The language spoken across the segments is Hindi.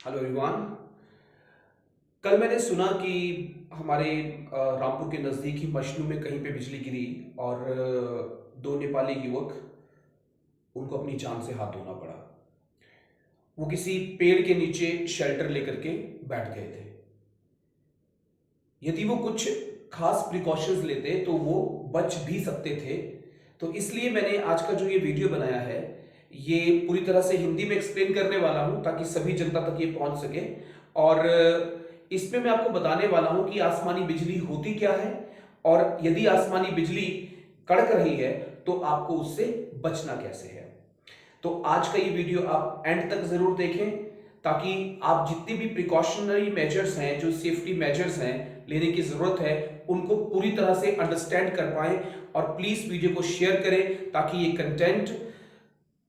Hello everyone. कल मैंने सुना कि हमारे रामपुर के नज़दीक ही मशनू में कहीं पे बिजली गिरी और दो नेपाली युवक उनको अपनी जान से हाथ धोना पड़ा। वो किसी पेड़ के नीचे शेल्टर लेकर के बैठ गए थे। यदि वो कुछ खास प्रिकॉशंस लेते तो वो बच भी सकते थे। तो इसलिए मैंने आज का जो ये वीडियो बनाया है ये पूरी तरह से हिंदी में एक्सप्लेन करने वाला हूं ताकि सभी जनता तक ये पहुंच सके। और इसमें मैं आपको बताने वाला हूं कि आसमानी बिजली होती क्या है और यदि आसमानी बिजली कड़क रही है तो आपको उससे बचना कैसे है। तो आज का ये वीडियो आप एंड तक जरूर देखें ताकि आप जितनी भी प्रिकॉशनरी मेजर्स हैं, जो सेफ्टी मेजर्स हैं लेने की जरूरत है, उनको पूरी तरह से अंडरस्टैंड कर पाएं। और प्लीज वीडियो को शेयर करें ताकि ये कंटेंट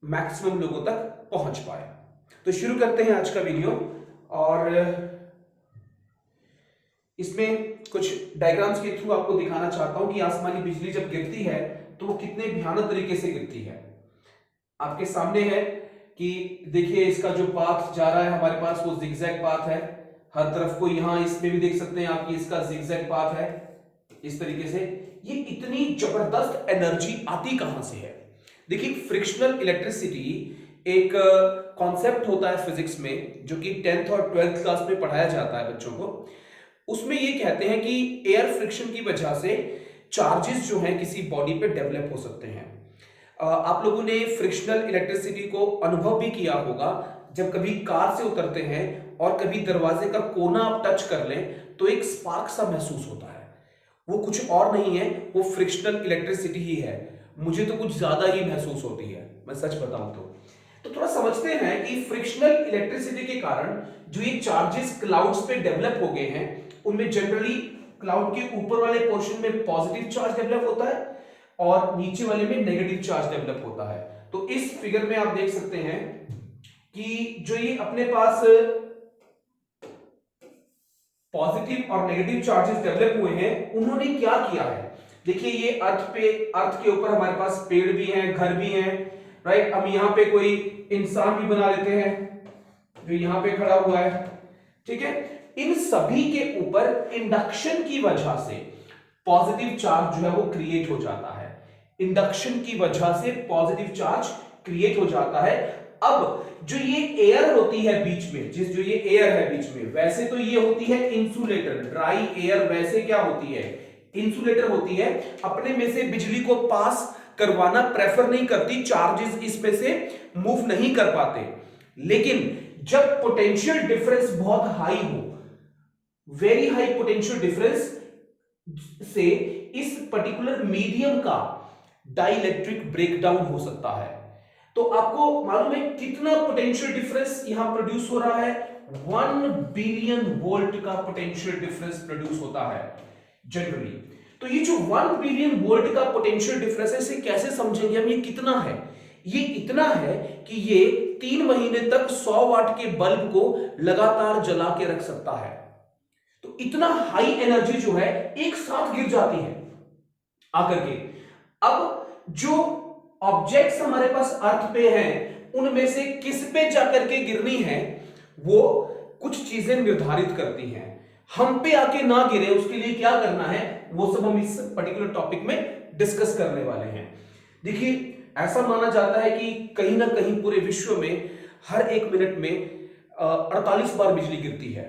मैक्सिमम लोगों तक पहुंच पाए। तो शुरू करते हैं आज का वीडियो। और इसमें कुछ डायग्राम्स के थ्रू आपको दिखाना चाहता हूं कि आसमानी बिजली जब गिरती है तो वो कितने भयानक तरीके से गिरती है। आपके सामने है कि देखिए इसका जो पाथ जा रहा है हमारे पास वो जिगजैग पाथ है। हर तरफ को यहां इसमें भी देख सकते हैं आप कि इसका जिगजैग पाथ है इस तरीके से। ये इतनी जबरदस्त एनर्जी आती कहां से है? देखिए फ्रिक्शनल इलेक्ट्रिसिटी एक कॉन्सेप्ट होता है फिजिक्स में जो कि 10th और 12th क्लास में पढ़ाया जाता है बच्चों को। उसमें ये कहते हैं कि एयर फ्रिक्शन की वजह से चार्जेस जो हैं किसी बॉडी पे डेवलप हो सकते हैं। आप लोगों ने फ्रिक्शनल इलेक्ट्रिसिटी को अनुभव भी किया होगा जब कभी कार से उतरते हैं और कभी दरवाजे का कोना आप टच कर लें तो एक स्पार्क सा महसूस होता है। वो कुछ और नहीं है, वो फ्रिक्शनल इलेक्ट्रिसिटी ही है। मुझे तो कुछ ज्यादा ही महसूस होती है, मैं सच बताऊं तो थोड़ा समझते हैं कि फ्रिक्शनल इलेक्ट्रिसिटी के कारण जो ये चार्जेस क्लाउड्स पे डेवलप हो गए हैं उनमें जनरली क्लाउड के ऊपर वाले पोर्शन में पॉजिटिव चार्ज डेवलप होता है और नीचे वाले में नेगेटिव चार्ज डेवलप होता है। तो इस फिगर में आप देख सकते हैं कि जो ये अपने पास पॉजिटिव और नेगेटिव चार्जेस डेवलप हुए हैं उन्होंने क्या किया है। देखिए ये अर्थ के ऊपर हमारे पास पेड़ भी हैं, घर भी हैं, राइट। हम यहां पे कोई इंसान भी बना लेते हैं जो यहां पे खड़ा हुआ है, ठीक है। इन सभी के ऊपर इंडक्शन की वजह से पॉजिटिव चार्ज जो है वो क्रिएट हो जाता है। इंडक्शन की वजह से पॉजिटिव चार्ज क्रिएट हो जाता है। अब जो ये एयर होती है बीच में, जो ये एयर है बीच में, वैसे तो ये होती है इंसुलेटर, ड्राई एयर वैसे क्या होती है, इंसुलेटर होती है। अपने में से बिजली को पास करवाना प्रेफर नहीं करती, चार्जेस इसमें से मूव नहीं कर पाते। लेकिन जब पोटेंशियल डिफरेंस बहुत हाई हो, वेरी हाई पोटेंशियल डिफरेंस से इस पर्टिकुलर मीडियम का डाइलेक्ट्रिक ब्रेकडाउन हो सकता है। तो आपको मालूम है कितना पोटेंशियल डिफरेंस यहां प्रोड्यूस हो रहा है? 1 बिलियन वोल्ट का पोटेंशियल डिफरेंस प्रोड्यूस होता है जनरली। तो ये जो 1 बिलियन वोल्ट का पोटेंशियल डिफरेंस है इसे कैसे समझेंगे हम? ये कितना है? ये इतना है कि ये 3 महीने तक 100 वाट के बल्ब को लगातार जला के रख सकता है। तो इतना हाई एनर्जी जो है एक साथ गिर जाती है आकर के। अब जो ऑब्जेक्ट्स हमारे पास अर्थ पे हैं उनमें से किस पे जाकर के गिरनी है वो कुछ चीजें निर्धारित करती हैं। हम पे आके ना गिरे उसके लिए क्या करना है वो सब हम इस पर्टिकुलर टॉपिक में डिस्कस करने वाले हैं। देखिए ऐसा माना जाता है कि कहीं ना कहीं पूरे विश्व में हर 1 मिनट में 48 बार बिजली गिरती है।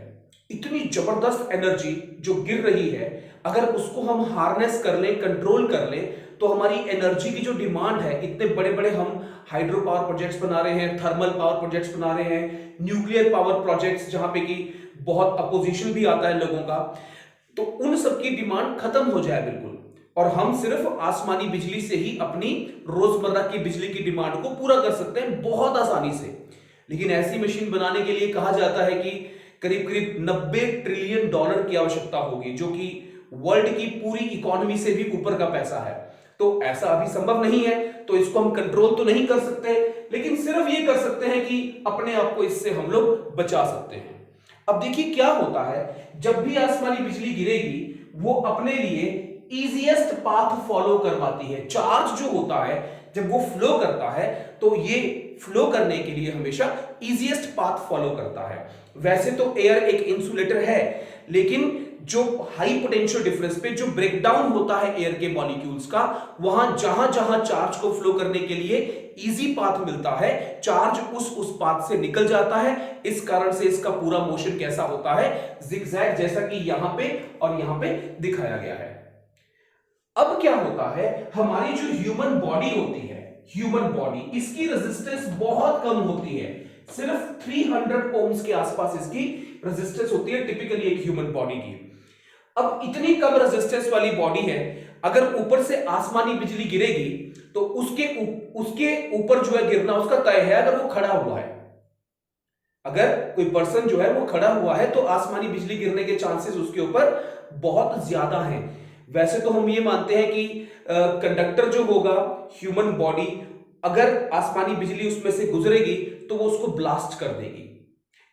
इतनी जबरदस्त एनर्जी जो गिर रही है, अगर उसको हम हार्नेस कर लें, कंट्रोल कर लें, तो हमारी एनर्जी की जो डिमांड है, इतने बड़े बड़े हम हाइड्रो पावर प्रोजेक्ट्स बना रहे हैं, थर्मल पावर प्रोजेक्ट्स बना रहे हैं, न्यूक्लियर पावर प्रोजेक्ट्स जहां पे कि बहुत अपोजिशन भी आता है लोगों का, तो उन सब की डिमांड खत्म हो जाए बिल्कुल, और हम सिर्फ आसमानी बिजली से ही अपनी रोजमर्रा की बिजली की डिमांड को पूरा कर सकते हैं बहुत आसानी से। लेकिन ऐसी मशीन बनाने के लिए कहा जाता है कि करीब करीब 90 ट्रिलियन डॉलर की आवश्यकता होगी, जो कि वर्ल्ड की पूरी इकोनॉमी से भी ऊपर का पैसा है। तो ऐसा अभी संभव नहीं है, तो इसको हम कंट्रोल तो नहीं कर सकते, लेकिन सिर्फ ये कर सकते हैं कि अपने आप को इससे हम लोग बचा सकते हैं। अब देखिए क्या होता है, जब भी आसमानी बिजली गिरेगी वो अपने लिए इजीएस्ट पाथ फॉलो करवाती है। चार्ज जो होता है जब वो फ्लो करता है तो ये फ्लो करने के लिए हमेशा इजीएस्ट पाथ फॉलो करता है। वैसे तो एयर एक इंसुलेटर है, लेकिन जो हाई पोटेंशियल डिफरेंस पे जो ब्रेकडाउन होता है एयर के मॉलिक्यूल्स का, वहां जहां जहां चार्ज को फ्लो करने के लिए इजी पाथ मिलता है, चार्ज उस पाथ से निकल जाता है। इस कारण से इसका पूरा मोशन कैसा होता है, जिगजैग, जैसा कि यहां पे और यहां पे दिखाया गया है। अब क्या होता है, हमारी जो ह्यूमन बॉडी होती है, ह्यूमन बॉडी, इसकी रेजिस्टेंस बहुत कम होती है, सिर्फ 300 ओम्स के आसपास इसकी रेजिस्टेंस होती है टिपिकली एक ह्यूमन बॉडी की। अब इतनी कम रेजिस्टेंस वाली बॉडी है, अगर ऊपर से आसमानी बिजली गिरेगी तो उसके ऊपर जो है गिरना उसका तय है। अगर वो खड़ा हुआ है, अगर कोई पर्सन जो है वो खड़ा हुआ है, तो आसमानी बिजली गिरने के चांसेस उसके ऊपर बहुत ज्यादा हैं। वैसे तो हम ये मानते हैं कि कंडक्टर जो होगा ह्यूमन बॉडी, अगर आसमानी बिजली उसमें से गुजरेगी तो वो उसको ब्लास्ट कर देगी।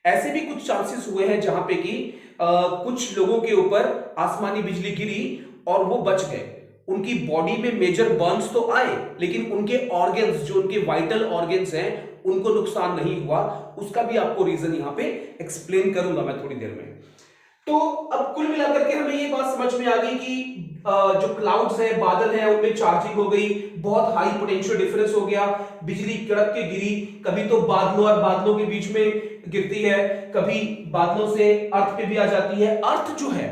ऐसे भी कुछ चांसेस हुए हैं जहां पे कि कुछ लोगों के ऊपर आसमानी बिजली गिरी और वो बच गए, उनकी बॉडी में मेजर बर्न्स तो आए, लेकिन उनके ऑर्गन्स, जो उनके वाइटल ऑर्गन्स हैं, उनको नुकसान नहीं हुआ। उसका भी आपको रीजन यहां पे एक्सप्लेन करूंगा मैं थोड़ी देर में। तो अब कुल मिलाकर के हमें ये बात समझ में आ गई कि जो क्लाउड्स है, बादल है, उनमें चार्जिंग हो गई, बहुत हाई पोटेंशियल डिफरेंस हो गया, बिजली कड़क के गिरी, कभी तो बादलों और बादलों के बीच में गिरती है, कभी बादलों से अर्थ पे भी आ जाती है। अर्थ जो है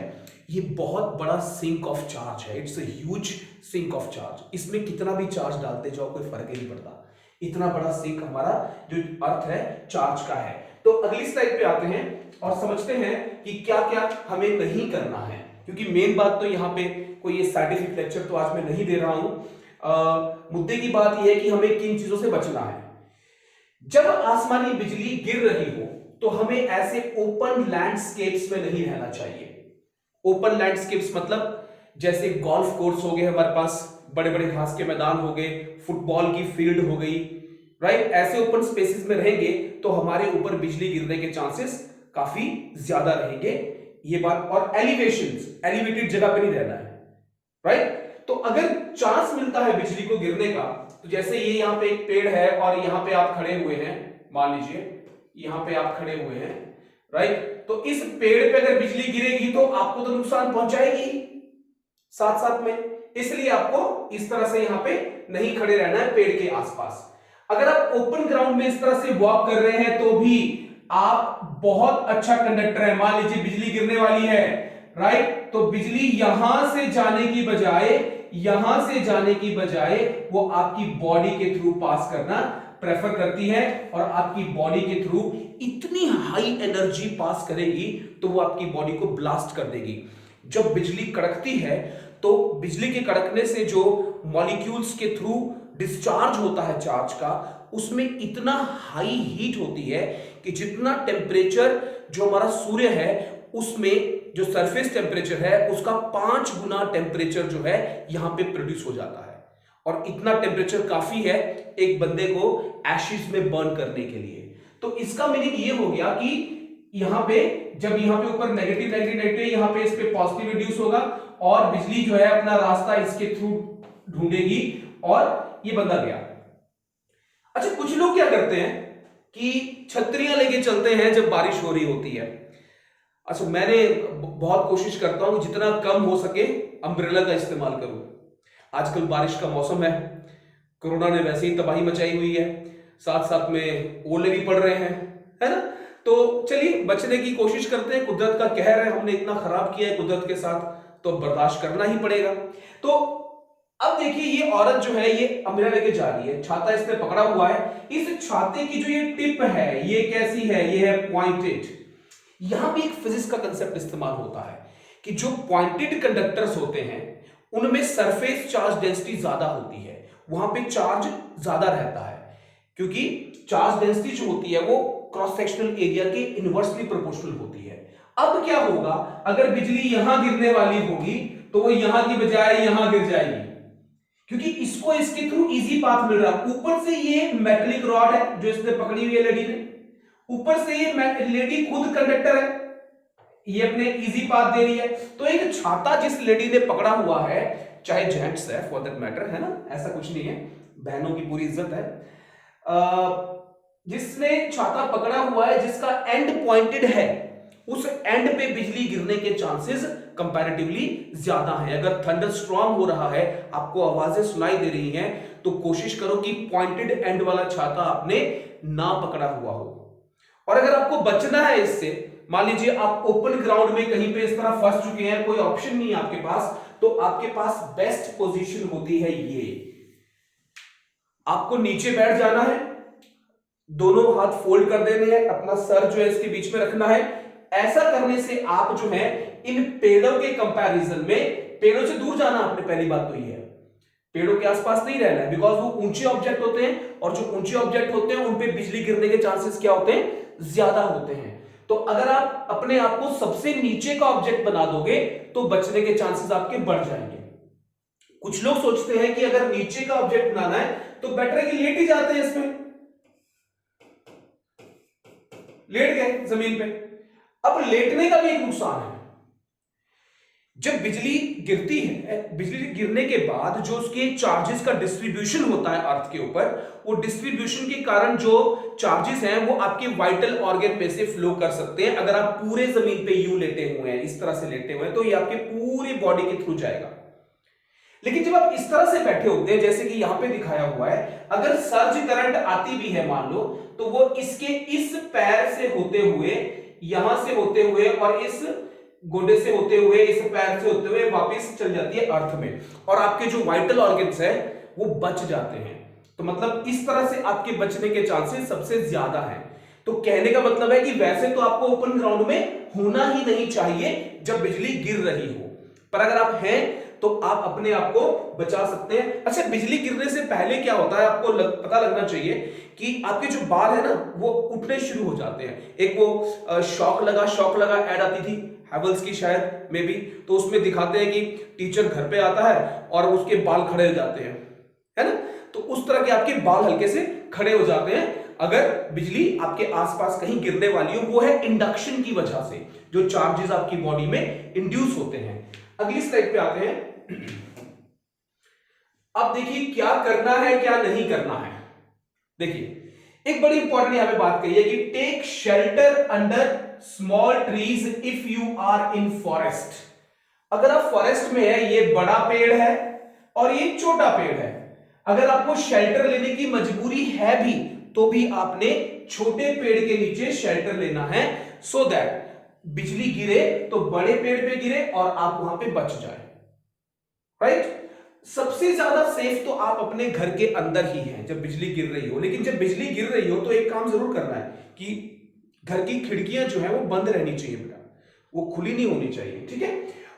ये बहुत बड़ा सिंक ऑफ चार्ज है, it's a huge sink of charge. इसमें कितना भी चार्ज डालते जाओ कोई फर्क ही नहीं पड़ता, इतना बड़ा सिंक हमारा जो अर्थ है चार्ज का है। तो अगली स्लाइड पे आते हैं और समझते हैं कि क्या क्या हमें नहीं करना है, क्योंकि मेन बात तो यहाँ पे कोई ये साइंटिफिक लेक्चर तो आज मैं नहीं दे रहा हूं। मुद्दे की बात यह है कि हमें किन चीजों से बचना है। जब आसमानी बिजली गिर रही हो तो हमें ऐसे ओपन लैंडस्केप्स में नहीं रहना चाहिए। ओपन लैंडस्केप्स मतलब जैसे गोल्फ कोर्स हो गए हमारे पास, बड़े बड़े घास के मैदान हो गए, फुटबॉल की फील्ड हो गई, राइट। ऐसे ओपन स्पेसेस में रहेंगे तो हमारे ऊपर बिजली गिरने के चांसेस काफी ज्यादा रहेंगे, ये बात। और एलिवेटेड जगह पे नहीं रहना है, राइट। तो अगर चांस मिलता है बिजली को गिरने का, तो जैसे ये यहाँ पे एक पेड़ है और यहाँ पे आप खड़े हुए हैं, मान लीजिए यहाँ पे आप खड़े हुए हैं, राइट। तो इस पेड़ पे अगर बिजली गिरेगी तो आपको तो नुकसान पहुंचाएगी साथ साथ में, इसलिए आपको इस तरह से यहाँ पे नहीं खड़े रहना है पेड़ के आसपास। अगर आप ओपन ग्राउंड में इस तरह से वॉक कर रहे हैं तो भी आप बहुत अच्छा कंडक्टर है। मान लीजिए बिजली गिरने वाली है, राइट, तो बिजली यहां से जाने की बजाय वो आपकी बॉडी के थ्रू पास करना प्रेफर करती है, और आपकी बॉडी के थ्रू इतनी हाई एनर्जी पास करेगी तो वो आपकी बॉडी को ब्लास्ट कर देगी। जब बिजली कड़कती है तो बिजली के कड़कने से जो मॉलिक्यूल्स के थ्रू डिस्चार्ज होता है चार्ज का, उसमें इतना हाई हीट होती है कि जितना टेम्परेचर जो हमारा सूर्य है उसमें जो सरफेस टेम्परेचर है उसका 5 गुना टेम्परेचर जो है यहां पे प्रोड्यूस हो जाता है। और इतना टेम्परेचर काफी है एक बंदे को एशिज में बर्न करने के लिए। तो इसका मीनिंग ये हो गया कि यहां पे जब यहां पे ऊपर नेगेटिव यहां पे इस पे पॉजिटिव रिड्यूस होगा और बिजली जो है अपना रास्ता इसके थ्रू ढूंढेगी और ये बंदा गया। अच्छा, कुछ लोग क्या करते हैं कि छतरियां लेके चलते हैं जब बारिश हो रही होती है। अच्छा, मैंने बहुत कोशिश करता हूं जितना कम हो सके अम्ब्रेला का इस्तेमाल करूं। आजकल बारिश का मौसम है, कोरोना ने वैसे ही तबाही मचाई हुई है, साथ साथ में ओले भी पड़ रहे हैं, है ना। तो चलिए बचने की कोशिश करते हैं। कुदरत का कहर है, हमने इतना खराब किया है कुदरत के साथ, तो बर्दाश्त करना ही पड़ेगा। तो अब देखिए ये औरत जो है ये अम्ब्रेला लेके जा रही है, छाता इसने पकड़ा हुआ है। इस छाते की जो ये टिप है ये कैसी है, ये है पॉइंटेड। यहां भी एक फिजिक्स का कंसेप्ट इस्तेमाल होता है कि जो पॉइंटेड कंडक्टर्स होते हैं उनमें सरफेस चार्ज डेंसिटी ज्यादा होती है, वहां पे चार्ज ज्यादा रहता है, क्योंकि चार्ज डेंसिटी जो होती है वो क्रॉस सेक्शनल एरिया के इनवर्सली प्रोपोर्शनल होती है। अब क्या होगा, अगर बिजली यहां गिरने वाली होगी तो वो यहां की बजाय यहां गिर जाएगी, क्योंकि इसको इसके थ्रू इजी पाथ मिल रहा है। ऊपर से ये मेटलिक रॉड है जो इसने पकड़ी हुई है लेडी ने, ऊपर से ये लेडी खुद कंडक्टर है, ये अपने इजी पाथ दे रही है। तो एक छाता जिस लेडी ने पकड़ा हुआ है, चाहे जेंट्स है फॉर दैट मैटर, है ना, ऐसा कुछ नहीं है, बहनों की पूरी इज्जत है, जिसने छाता पकड़ा हुआ है, जिसका एंड पॉइंटेड है, उस एंड पे बिजली गिरने के चांसेस कंपैरेटिवली ज्यादा हैं। अगर थंडर स्ट्रॉन्ग हो रहा है, आपको आवाजें सुनाई दे रही हैं, तो कोशिश करो कि पॉइंटेड एंड वाला छाता आपने ना पकड़ा हुआ हो। और अगर आपको बचना है इससे, मान लीजिए आप ओपन ग्राउंड में कहीं पे इस तरह फंस चुके हैं, कोई ऑप्शन नहीं है आपके पास, तो आपके पास बेस्ट पोजीशन होती है ये, आपको नीचे बैठ जाना है, दोनों हाथ फोल्ड कर देने हैं, अपना सर जो है इसके बीच में रखना है। ऐसा करने से आप जो है इन पेड़ों के कंपैरिजन में, पेड़ों से दूर जाना आपने, पहली बात तो ये है, पेड़ों के आसपास नहीं रहना है, बिकॉज वो ऊंचे ऑब्जेक्ट होते हैं, और जो ऊंचे ऑब्जेक्ट होते हैं उन पे बिजली गिरने के चांसेस क्या होते हैं, ज्यादा होते हैं। तो अगर आप अपने आप को सबसे नीचे का ऑब्जेक्ट बना दोगे तो बचने के चांसेस आपके बढ़ जाएंगे। कुछ लोग सोचते हैं कि अगर नीचे का ऑब्जेक्ट बनाना है तो बेटर है कि लेट ही जाते हैं, इसमें लेट गए जमीन पे। अब लेटने का भी एक नुकसान है, जब बिजली गिरती है, बिजली गिरने के बाद जो उसके चार्जेस का डिस्ट्रीब्यूशन होता है अर्थ के ऊपर, वो डिस्ट्रीब्यूशन के कारण जो चार्जेस हैं वो आपके वाइटल ऑर्गन में से फ्लो कर सकते हैं। अगर आप पूरे जमीन पे यूं लेटे हुए हैं, इस तरह से लेटे हुए हैं, तो ये आपके पूरी बॉडी के थ्रू जाएगा। लेकिन जब आप इस तरह से बैठे होते हैं, जैसे कि यहां पे दिखाया हुआ है, अगर सर्ज करंट आती भी है मान लो, तो वो इसके इस पैर से होते हुए, यहां से होते हुए, और इस गोडे से होते हुए, इस पैर से होते हुए वापस चल जाती है अर्थ में, और आपके जो वाइटल ऑर्गन्स है वो बच जाते हैं। तो मतलब इस तरह से आपके बचने के चांसेस सबसे ज्यादा हैं। तो कहने का मतलब है कि वैसे तो आपको ओपन ग्राउंड में होना ही नहीं चाहिए जब बिजली गिर रही हो, पर अगर आप हैं तो आप अपने आप को बचा सकते हैं। अच्छा, बिजली गिरने से पहले क्या होता है आपको पता लगना चाहिए कि आपके जो बाल है ना वो उठने शुरू हो जाते हैं। एक वो शॉक लगा ऐड आती थी हैवल्स की शायद मे बी, तो उसमें दिखाते हैं कि टीचर घर पे आता है और उसके बाल खड़े हो जाते हैं, है ना। तो उस तरह के आपके बाल हल्के से खड़े हो जाते हैं अगर बिजली आपके आसपास कहीं गिरने वाली हो। वो है इंडक्शन की वजह से, जो चार्जेस आपकी बॉडी में इंड्यूस होते हैं। अगली स्लाइड पे आते हैं। अब देखिए क्या करना है क्या नहीं करना है। देखिए एक बड़ी इंपॉर्टेंट यहां पे बात कही है कि take shelter under small trees if you are in forest. अगर आप फॉरेस्ट में है, ये बड़ा पेड़ है और ये छोटा पेड़ है, अगर आपको शेल्टर लेने की मजबूरी है भी, तो भी आपने छोटे पेड़ के नीचे शेल्टर लेना है, सो दैट बिजली गिरे तो बड़े पेड़ पे गिरे और आप वहां पे बच जाए, राइट। सबसे ज्यादा सेफ तो आप अपने घर के अंदर ही हैं जब बिजली गिर रही हो। लेकिन जब बिजली गिर रही हो तो एक काम जरूर करना है कि घर की खिड़कियां जो है वो बंद रहनी चाहिए बेटा, वो खुली नहीं होनी चाहिए, ठीक है।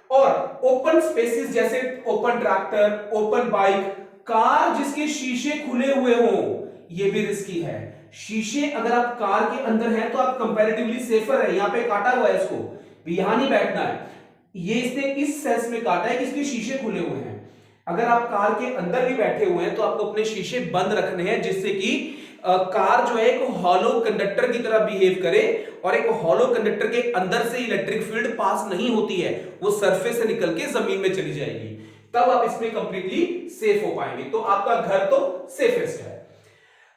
और ओपन स्पेसेस जैसे open tractor, open bike, car जिसके शीशे खुले हुए हो, ये भी रिस्की है। शीशे अगर आप कार के अंदर हैं तो आप कंपैरेटिवली सेफर है। यहां पे काटा हुआ है, इसको भी यहां नहीं बैठना है, ये इसने इस सेंस में काटा है कि इसके शीशे खुले हुए हैं। अगर आप कार के अंदर भी बैठे हुए हैं तो आपको अपने शीशे बंद रखने हैं, जिससे कि कार जो है एक हॉलो कंडक्टर की तरह बिहेव करे, और एक हॉलो कंडक्टर के अंदर से इलेक्ट्रिक फील्ड पास नहीं होती है, वो सरफेस से निकल के जमीन में चली जाएगी, तब आप इसमें कंप्लीटली सेफ हो पाएंगे। तो आपका घर तो सेफेस्ट है।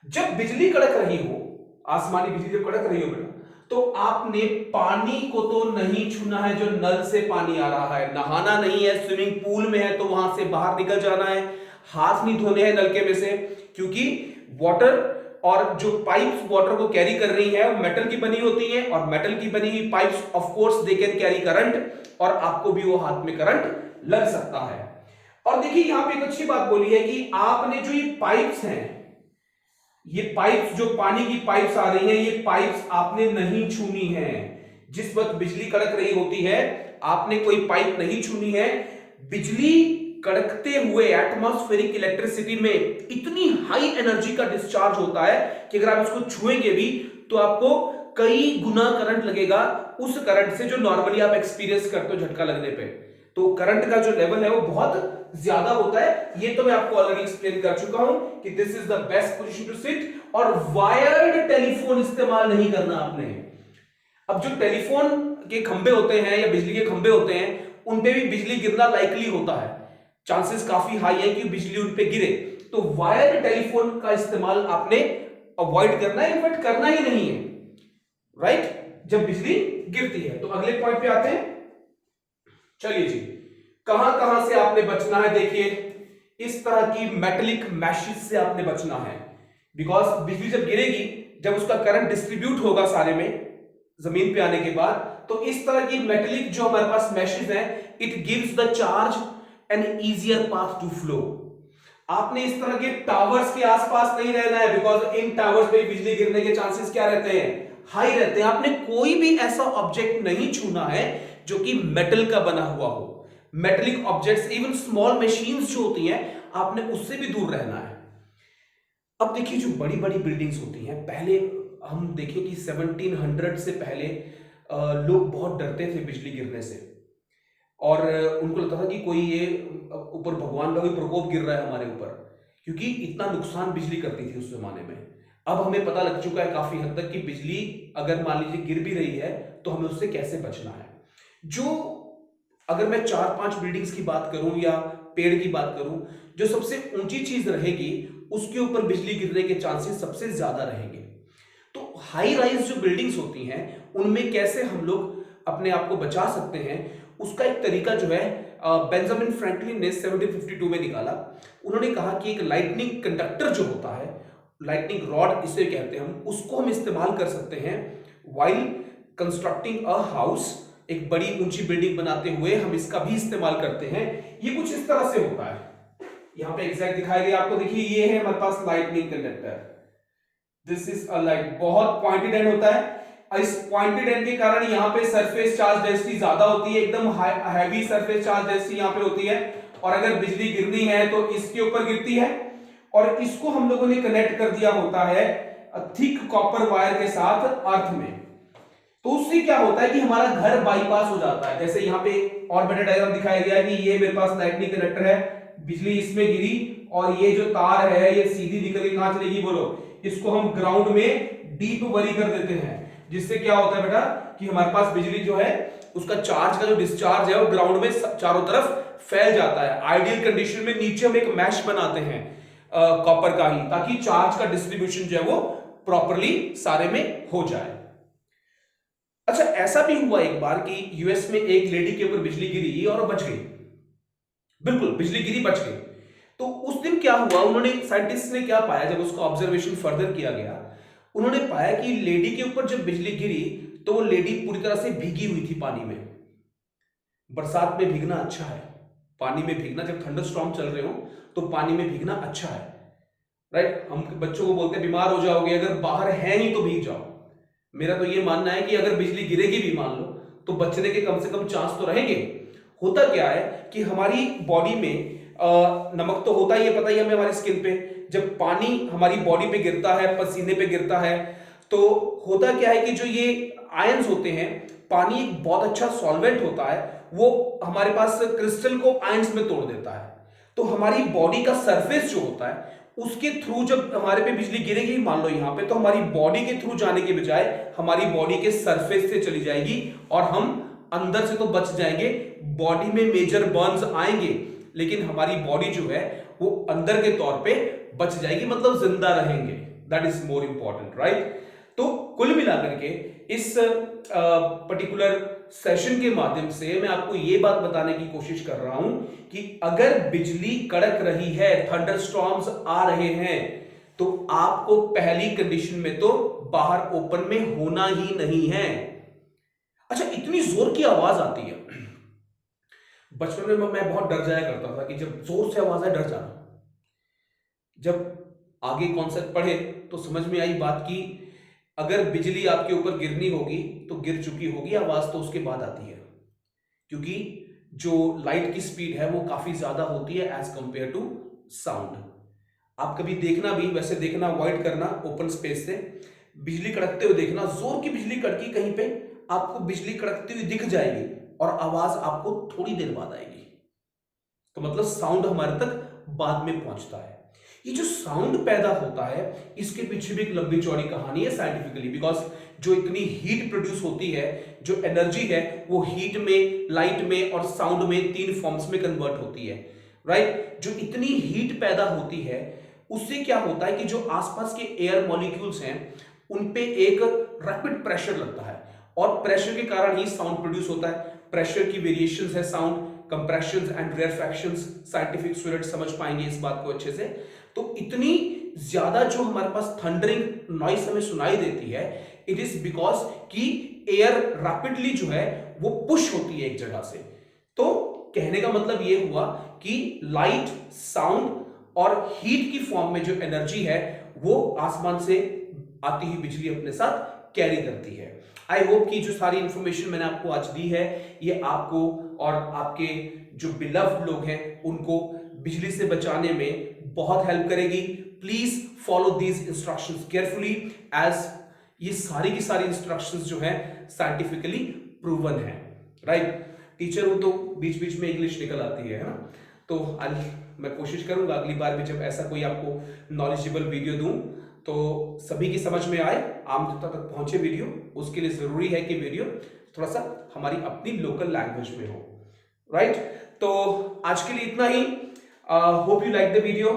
जब बिजली कड़क रही हो, आसमानी बिजली जब कड़क रही हो बेटा, तो आपने पानी को तो नहीं छूना है जो नल से पानी आ रहा है, नहाना नहीं है, स्विमिंग पूल में है तो वहां से बाहर निकल जाना है, हाथ नहीं धोने हैं नलके में से, क्योंकि वाटर और जो पाइप्स वाटर को कैरी कर रही है वो मेटल की बनी होती है, और मेटल की बनी हुई pipes of course they can carry current, और आपको भी वो हाथ में करंट लग सकता है। और देखिए यहां पे एक अच्छी बात बोली है कि आपने जो ये पाइप्स हैं, ये पाइप्स जो पानी की पाइप्स आ रही हैं, ये पाइप्स आपने नहीं छूनी है। जिस वक्त बिजली कड़क रही होती है आपने कोई पाइप नहीं छूनी है। बिजली कड़कते हुए एटमॉस्फेरिक इलेक्ट्रिसिटी में इतनी हाई एनर्जी का डिस्चार्ज होता है कि अगर आप इसको छुएंगे भी तो आपको कई गुना करंट लगेगा उस करंट से जो नॉर्मली आप एक्सपीरियंस करते हो झटका लगने पे। तो करंट का जो लेवल है वो बहुत ज्यादा होता है। ये तो मैं आपको ऑलरेडी एक्सप्लेन कर चुका हूं कि this is the best position to sit, और वायर्ड टेलीफोन इस्तेमाल नहीं करना आपने। अब जो टेलीफोन के खंबे होते हैं या बिजली के खंबे होते हैं, उन पे भी बिजली गिरना लाइकली होता है, चांसेस काफी हाई है कि बिजली उन पे गिरे। तो वायर्ड टेलीफोन का इस्तेमाल आपने अवॉइड करना है, इन्फैक्ट करना ही नहीं है, राइट, जब बिजली गिरती है। तो अगले पॉइंट पे आते हैं। चलिए जी, कहां कहां से आपने बचना है? देखिए, इस तरह की मेटेलिक मैशेज से आपने बचना है, बिकॉज बिजली जब गिरेगी, जब उसका करंट डिस्ट्रीब्यूट होगा सारे में जमीन पे आने के बाद, तो इस तरह की मेटेलिक जो हमारे पास मैशेज है, it gives the charge an easier path to flow. आपने इस तरह के टावर्स के आसपास नहीं रहना है, बिकॉज इन टावर्स पे बिजली गिरने के चांसेस क्या रहते हैं? हाई रहते हैं। आपने कोई भी ऐसा ऑब्जेक्ट नहीं छूना है जो कि मेटल का बना हुआ हो। Metallic objects, even small machines जो होती हैं, आपने उससे भी दूर रहना है। अब देखिए, जो बड़ी बड़ी बिल्डिंग्स होती हैं, पहले हम देखें कि 1700 से पहले लोग बहुत डरते थे बिजली गिरने से, और उनको लगता था कि कोई ये ऊपर भगवान का कोई प्रकोप गिर रहा है हमारे ऊपर, क्योंकि इतना नुकसान बिजली करती थी उस जमाने में। अब हमें पता लग चुका है काफी हद तक कि बिजली अगर मान लीजिए गिर भी रही है तो हमें उससे कैसे बचना है। जो अगर मैं 4-5 बिल्डिंग्स की बात करूं या पेड़ की बात करूं, जो सबसे ऊंची चीज रहेगी उसके ऊपर बिजली गिरने के चांसेस सबसे ज्यादा रहेंगे। तो हाई राइज जो बिल्डिंग्स होती हैं, उनमें कैसे हम लोग अपने आप को बचा सकते हैं, उसका एक तरीका जो है बेंजामिन फ्रैंकलिन ने 1752 में निकाला। उन्होंने कहा कि एक लाइटनिंग कंडक्टर जो होता है, लाइटनिंग रॉड इसे कहते हैं हम, उसको हम इस्तेमाल कर सकते हैं व्हाइल कंस्ट्रक्टिंग अ हाउस। एक बड़ी ऊंची बिल्डिंग बनाते हुए हम इसका भी इस्तेमाल करते हैं। ये कुछ इस तरह से होता है, यहां पे एग्जैक्ट दिखाया गया आपको। देखिए, ये है हमारे पास lightning conductor, this is a light, बहुत पॉइंटेड एंड होता है। इस पॉइंटेड एंड के कारण यहाँ पे सरफेस चार्ज डेंसिटी ज्यादा होती है, एकदम हैवी सरफेस चार्ज डेंसिटी यहाँ पे होती है, और अगर बिजली गिरनी है तो इसके ऊपर गिरती है। और इसको हम लोगों ने कनेक्ट कर दिया होता है थिक कॉपर वायर के साथ अर्थ में। तो उससे क्या होता है कि हमारा घर बाईपास हो जाता है। जैसे यहाँ पे और बेटा डायग्राम दिखाया गया है कि ये मेरे पास लाइटनिंग कंडक्टर है, बिजली इसमें गिरी और ये जो तार है ये सीधी निकल के कहां चलेगी? बोलो, इसको हम ग्राउंड में डीप वरी कर देते हैं, जिससे क्या होता है बेटा कि हमारे पास बिजली जो है उसका चार्ज का जो डिस्चार्ज है वो ग्राउंड में चारों तरफ फैल जाता है। आइडियल कंडीशन में नीचे हम एक मैश बनाते हैं कॉपर का ही, ताकि चार्ज का डिस्ट्रीब्यूशन जो है वो प्रॉपरली सारे में हो जाए। अच्छा, ऐसा भी हुआ एक बार कि यूएस में एक लेडी के ऊपर बिजली गिरी और बच गई, बिल्कुल बिजली गिरी बच गई। तो उस दिन क्या हुआ, उन्होंने साइंटिस्ट ने क्या पाया, जब उसका ऑब्जर्वेशन फर्दर किया गया, उन्होंने पाया कि लेडी के ऊपर जब बिजली गिरी तो वो लेडी पूरी तरह से भीगी हुई थी पानी में। बरसात में भीगना अच्छा है, पानी में भीगना, जब थंडर स्टॉर्म चल रहे हो तो पानी में भीगना अच्छा है, राइट। हम बच्चों को बोलते हैं बीमार हो जाओगे, अगर बाहर है नहीं तो भीग जाओ। मेरा तो ये मानना है कि अगर बिजली गिरेगी भी मान लो तो बचने के कम से कम चांस तो रहेंगे। होता क्या है कि हमारी बॉडी में नमक तो होता ही है, पता ही हमें, हमारी स्किन पे जब पानी हमारी बॉडी पे गिरता है, पसीने पे गिरता है, तो होता क्या है कि जो ये आयंस होते हैं, पानी एक बहुत अच्छा सॉल्वेंट होता है, वो हमारे पास क्रिस्टल को आयंस में तोड़ देता है। तो हमारी बॉडी का सरफेस जो होता है उसके थ्रू जब हमारे पे बिजली गिरेगी मान लो यहाँ पे, तो हमारी बॉडी के थ्रू जाने के बजाय हमारी बॉडी के सरफेस से चली जाएगी और हम अंदर से तो बच जाएंगे। बॉडी में मेजर बर्न्स आएंगे लेकिन हमारी बॉडी जो है वो अंदर के तौर पे बच जाएगी, मतलब जिंदा रहेंगे। That is more important, right. तो कुल मिलाकर के इस पर्टिकुलर सेशन के माध्यम से मैं आपको यह बात बताने की कोशिश कर रहा हूं कि अगर बिजली कड़क रही है, थंडरस्टॉर्म्स आ रहे हैं, तो आपको पहली कंडीशन में तो बाहर ओपन में होना ही नहीं है। अच्छा, इतनी जोर की आवाज आती है, बचपन में मैं बहुत डर जाया करता था कि जब जोर से आवाज आए डर जाना। जब आगे कॉन्सेप्ट पढ़े तो समझ में आई बात की अगर बिजली आपके ऊपर गिरनी होगी तो गिर चुकी होगी, आवाज तो उसके बाद आती है, क्योंकि जो लाइट की स्पीड है वो काफी ज्यादा होती है एज कंपेयर टू साउंड। आप कभी देखना भी, वैसे देखना अवॉइड करना ओपन स्पेस से, बिजली कड़कते हुए देखना, जोर की बिजली कड़की कहीं पे आपको बिजली कड़कती हुई दिख जाएगी और आवाज आपको थोड़ी देर बाद आएगी, तो मतलब साउंड हमारे तक बाद में पहुंचता है। ये जो साउंड पैदा होता है इसके पीछे भी एक लंबी चौड़ी कहानी है साइंटिफिकली, बिकॉज जो इतनी हीट प्रोड्यूस होती है, जो एनर्जी है, वो हीट में, लाइट में और साउंड में 3 फॉर्म्स में कन्वर्ट होती है, राइट। जो इतनी हीट पैदा होती है उससे क्या होता है कि जो आसपास के एयर मॉलिक्यूल्स हैं उन पे एक रैपिड प्रेशर लगता है और प्रेशर के कारण ही साउंड प्रोड्यूस होता है। प्रेशर की वेरिएशंस है sound, compressions and rarefactions, scientific student समझ पाएंगे इस बात को अच्छे से। तो इतनी ज्यादा जो हमारे पास थंडरिंग नॉइस हमें सुनाई देती है, इट इज बिकॉज कि एयर रैपिडली जो है वो पुश होती है एक जगह से। तो कहने का मतलब ये हुआ कि लाइट, साउंड और हीट की फॉर्म में जो एनर्जी है वो आसमान से आती हुई बिजली अपने साथ कैरी करती है। आई होप कि जो सारी इंफॉर्मेशन मैंने आपको आज दी है ये आपको और आपके जो बिलव्ड लोग हैं उनको बिजली से बचाने में बहुत हेल्प करेगी। Please follow these instructions carefully, as ये सारी की सारी इंस्ट्रक्शंस जो है साइंटिफिकली प्रूवन है। राइट, टीचर हूं तो बीच बीच में इंग्लिश निकल आती है ना। तो मैं कोशिश करूंगा अगली बार भी जब ऐसा कोई आपको नॉलेजेबल वीडियो दूं तो सभी की समझ में आए, आम जनता तक पहुंचे वीडियो। उसके लिए जरूरी है कि वीडियो थोड़ा सा हमारी अपनी लोकल लैंग्वेज में हो। राइट, तो आज के लिए इतना ही। Hope you like the video.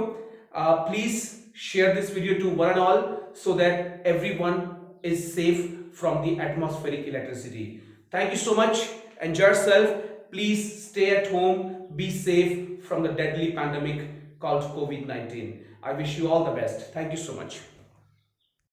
Please share this video to one and all so that everyone is safe from the atmospheric electricity. Thank you so much. Enjoy yourself. Please stay at home. Be safe from the deadly pandemic called COVID-19. I wish you all the best. Thank you so much.